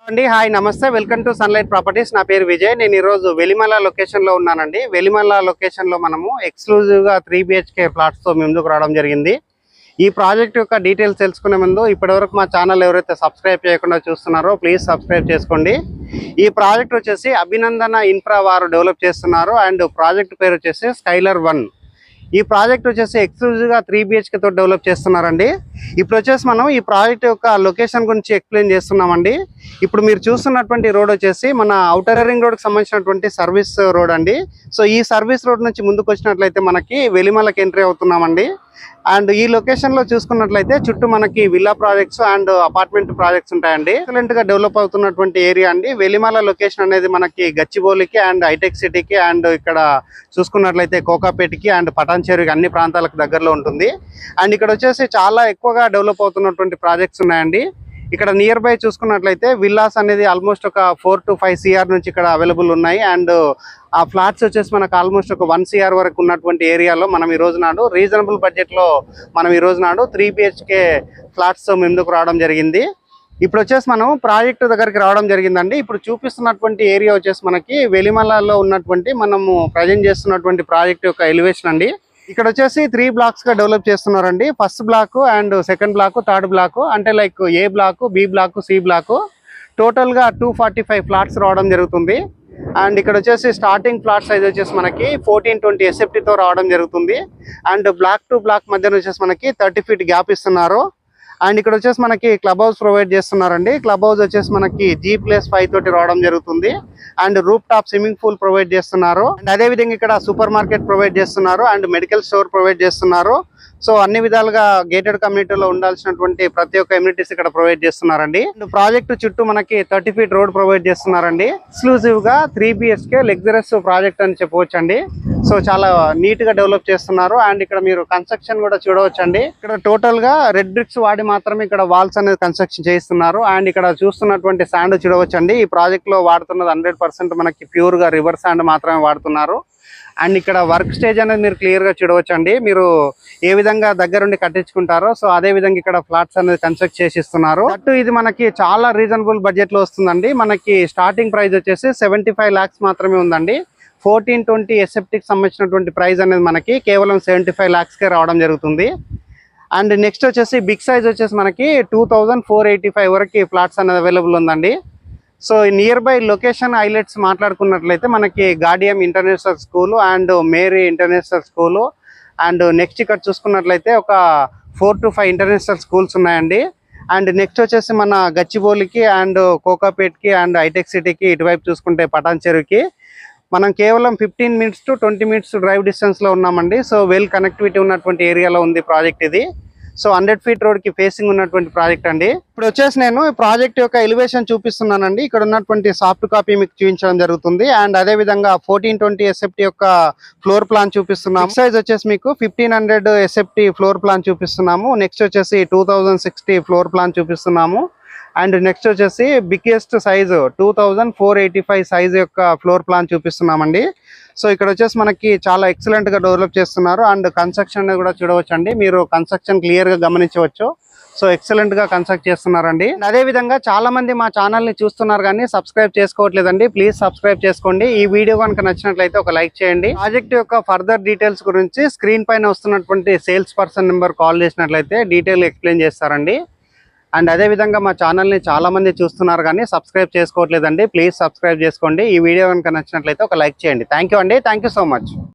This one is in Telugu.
అండి హాయ్ నమస్తే వెల్కమ్ టు సన్లైట్ ప్రాపర్టీస్. నా పేరు విజయ్. నేను ఈరోజు వెలిమల లొకేషన్లో ఉన్నానండి. వెలిమల లొకేషన్లో మనము ఎక్స్క్లూజివ్గా 3 BHK ఫ్లాట్స్తో ముందుకు రావడం జరిగింది. ఈ ప్రాజెక్ట్ యొక్క డీటెయిల్స్ తెలుసుకునే ముందు ఇప్పటివరకు మా ఛానల్ ఎవరైతే సబ్స్క్రైబ్ చేయకుండా చూస్తున్నారో ప్లీజ్ సబ్స్క్రైబ్ చేసుకోండి. ఈ ప్రాజెక్ట్ వచ్చేసి అభినందన ఇన్ఫ్రా వారు డెవలప్ చేస్తున్నారు అండ్ ప్రాజెక్ట్ పేరు వచ్చేసి స్కైలర్ 1. ఈ ప్రాజెక్ట్ వచ్చేసి ఎక్స్క్లూజివ్గా 3 BHK తో డెవలప్ చేస్తున్నారండి. ఇప్పుడు వచ్చేసి మనం ఈ ప్రాజెక్ట్ యొక్క లొకేషన్ గురించి ఎక్స్ప్లెయిన్ చేస్తున్నామండి. ఇప్పుడు మీరు చూస్తున్నటువంటి రోడ్ వచ్చేసి మన ఔటర్ రింగ్ రోడ్కి సంబంధించినటువంటి సర్వీస్ రోడ్ అండి. సో ఈ సర్వీస్ రోడ్ నుంచి ముందుకు వచ్చినట్లయితే మనకి వెలిమలకి ఎంట్రీ అవుతున్నామండి. అండ్ ఈ లొకేషన్ లో చూసుకున్నట్లయితే చుట్టూ మనకి villa projects and apartment projects ఉంటాయండి. ఎక్సలెంట్ గా డెవలప్ అవుతున్నటువంటి ఏరియా అండి. వెలిమల లొకేషన్ అనేది మనకి గచ్చిబౌలికి అండ్ హైటెక్ సిటీకి అండ్ ఇక్కడ చూసుకున్నట్లయితే కోకాపేటకి అండ్ పటాన్చెరుకి అన్ని ప్రాంతాలకు దగ్గరలో ఉంటుంది. అండ్ ఇక్కడ వచ్చేసి చాలా ఎక్కువగా డెవలప్ అవుతున్నటువంటి ప్రాజెక్ట్స్ ఉన్నాయండి. ఇక్కడ నియర్ బై చూసుకున్నట్లయితే విల్లాస్ అనేది ఆల్మోస్ట్ ఒక 4 to 5 CR నుంచి ఇక్కడ అవైలబుల్ ఉన్నాయి. అండ్ ఆ ఫ్లాట్స్ వచ్చేసి మనకు ఆల్మోస్ట్ ఒక 1 CR వరకు ఉన్నటువంటి ఏరియాలో మనం ఈ రోజు నాడు రీజనబుల్ బడ్జెట్లో మనం ఈ రోజు నాడు 3 BHK ఫ్లాట్స్ ముందుకు రావడం జరిగింది. ఇప్పుడు వచ్చేసి మనం ప్రాజెక్టు దగ్గరికి రావడం జరిగిందండి. ఇప్పుడు చూపిస్తున్నటువంటి ఏరియా వచ్చేసి మనకి వెలిమలలో ఉన్నటువంటి మనము ప్రజెంట్ చేస్తున్నటువంటి ప్రాజెక్ట్ యొక్క ఎలివేషన్ అండి. ఇక్కడ వచ్చేసి 3 blocks గా డెవలప్ చేస్తున్నారండి. First block and second block, third block అంటే like A block, B block, C block total గా 245 ఫ్లాట్స్ రావడం జరుగుతుంది. అండ్ ఇక్కడ వచ్చేసి స్టార్టింగ్ ఫ్లాట్ సైజ్ వచ్చేసి మనకి 1420 SFT తో రావడం జరుగుతుంది. అండ్ బ్లాక్ టు బ్లాక్ మధ్యన వచ్చేసి మనకి 30 feet గ్యాప్ ఇస్తున్నారు. అండ్ ఇక్కడ వచ్చేసి మనకి క్లబ్ హౌస్ ప్రొవైడ్ చేస్తున్నారండి. క్లబ్ హౌస్ వచ్చేసి మనకి G+5 తోటి రావడం జరుగుతుంది. And roof top swimming pool provide చేస్తున్నారు. అండ్ అదే విధంగా ఇక్కడ సూపర్ మార్కెట్ ప్రొవైడ్ చేస్తున్నారు అండ్ మెడికల్ స్టోర్ ప్రొవైడ్ చేస్తున్నారు. సో అన్ని విధాలుగా గేటెడ్ కమ్యూనిటీలో ఉండాల్సినటువంటి ప్రతి ఒక్క ఎమ్యూనిటీస్ ఇక్కడ ప్రొవైడ్ చేస్తున్నారండి. ప్రాజెక్ట్ చుట్టూ మనకి 30 feet రోడ్ ప్రొవైడ్ చేస్తున్నారండి. ఎక్స్క్లూజివ్ గా 3 BHK లగ్జరస్ ప్రాజెక్ట్ అని చెప్పవచ్చండి. సో చాలా నీట్ గా డెవలప్ చేస్తున్నారు. అండ్ ఇక్కడ మీరు కన్స్ట్రక్షన్ కూడా చూడవచ్చండి. ఇక్కడ టోటల్ గా రెడ్ బ్రిక్స్ వాడి మాత్రమే ఇక్కడ వాల్స్ అనేది కన్స్ట్రక్షన్ చేస్తున్నారు. అండ్ ఇక్కడ చూస్తున్నటువంటి శాండ్ చూడవచ్చండి. ఈ ప్రాజెక్ట్ లో వాడుతున్నది 100% మనకి ప్యూర్ గా రివర్ శాండ్ మాత్రమే వాడుతున్నారు. అండ్ ఇక్కడ వర్క్ స్టేజ్ అనేది మీరు క్లియర్ గా చూడవచ్చండి. మీరు ఏ విధంగా దగ్గరుండి కట్టించుకుంటారో సో అదే విధంగా ఇక్కడ ఫ్లాట్స్ అనేది కన్స్ట్రక్ట్ చేసిస్తున్నారు. అటు ఇది మనకి చాలా రీజనబుల్ బడ్జెట్ లో వస్తుందండి. మనకి స్టార్టింగ్ ప్రైస్ వచ్చేసి 75 lakhs మాత్రమే ఉందండి. 1420 SFTకి సంబంధించినటువంటి ప్రైస్ అనేది మనకి కేవలం 75 lakhs కే రావడం జరుగుతుంది. అండ్ నెక్స్ట్ వచ్చేసి బిగ్ సైజ్ వచ్చేసి మనకి 2485 వరకు ఫ్లాట్స్ అనేది అవైలబుల్ ఉందండి. So near by location highlights మాట్లాడుకున్నట్లయితే మనకి గాడియం ఇంటర్నేషనల్ స్కూల్ అండ్ మేరీ ఇంటర్నేషనల్ స్కూల్ అండ్ నెక్స్ట్ ఇక్కడ చూసుకున్నట్లయితే ఒక 4 to 5 ఇంటర్నేషనల్ స్కూల్స్ ఉన్నాయండి. అండ్ నెక్స్ట్ వచ్చేసి మన గచ్చిబౌలికి అండ్ కోకాపేట్కి అండ్ హైటెక్ సిటీకి ఇటువైపు చూసుకుంటే పటాన్చెరుకి మనం కేవలం 15 minutes to 20 minutes drive distance లో ఉన్నామండి. సో వెల్ కనెక్టివిటీ ఉన్నటువంటి ఏరియాలో ఉంది ప్రాజెక్ట్ ఇది. సో 100 feet రోడ్ కి ఫేసింగ్ ఉన్నటువంటి ప్రాజెక్ట్ అండి. ఇప్పుడు వచ్చేసి నేను ప్రాజెక్ట్ యొక్క ఎలివేషన్ చూపిస్తున్నానండి. ఇక్కడ ఉన్నటువంటి సాఫ్ట్ కాపీ మీకు చూపించడం జరుగుతుంది. అండ్ అదే విధంగా 1420 SFT యొక్క ఫ్లోర్ ప్లాన్ చూపిస్తున్నాము. సైజ్ వచ్చేసి మీకు 1500 SFT ఫ్లోర్ ప్లాన్ చూపిస్తున్నాము. నెక్స్ట్ వచ్చేసి 2060 ఫ్లోర్ ప్లాన్ చూపిస్తున్నాము. అండ్ నెక్స్ట్ వచ్చేసి బిగ్గెస్ట్ సైజు 2485 సైజ్ యొక్క ఫ్లోర్ ప్లాన్ చూపిస్తున్నామండి. సో ఇక్కడ వచ్చేసి మనకి చాలా ఎక్సలెంట్ గా డెవలప్ చేస్తున్నారు. అండ్ కన్స్ట్రక్షన్ కూడా చూడవచ్చండి. మీరు కన్స్ట్రక్షన్ క్లియర్ గా గమనించవచ్చు. సో ఎక్సలెంట్ గా కన్స్ట్రక్ట్ చేస్తున్నారండి. అదే విధంగా చాలా మంది మా ఛానల్ ని చూస్తున్నారు కానీ సబ్స్క్రైబ్ చేసుకోవట్లేదండి. ప్లీజ్ సబ్స్క్రైబ్ చేసుకోండి. ఈ వీడియో కనుక నచ్చినట్లయితే ఒక లైక్ చేయండి. ప్రాజెక్ట్ యొక్క ఫర్దర్ డీటెయిల్స్ గురించి స్క్రీన్ పైన వస్తున్నటువంటి సేల్స్ పర్సన్ నెంబర్ కాల్ చేసినట్లయితే డీటెయిల్ ఎక్స్ప్లెయిన్ చేస్తారండి. అండ్ అదే విధంగా మా ఛానల్ని చాలా మంది చూస్తున్నారు కానీ సబ్స్క్రైబ్ చేసుకోవట్లేదండి. ప్లీజ్ సబ్స్క్రైబ్ చేసుకోండి. ఈ వీడియో కనుక నచ్చినట్లయితే ఒక లైక్ చేయండి. థ్యాంక్ యూ అండి. Thank you so much.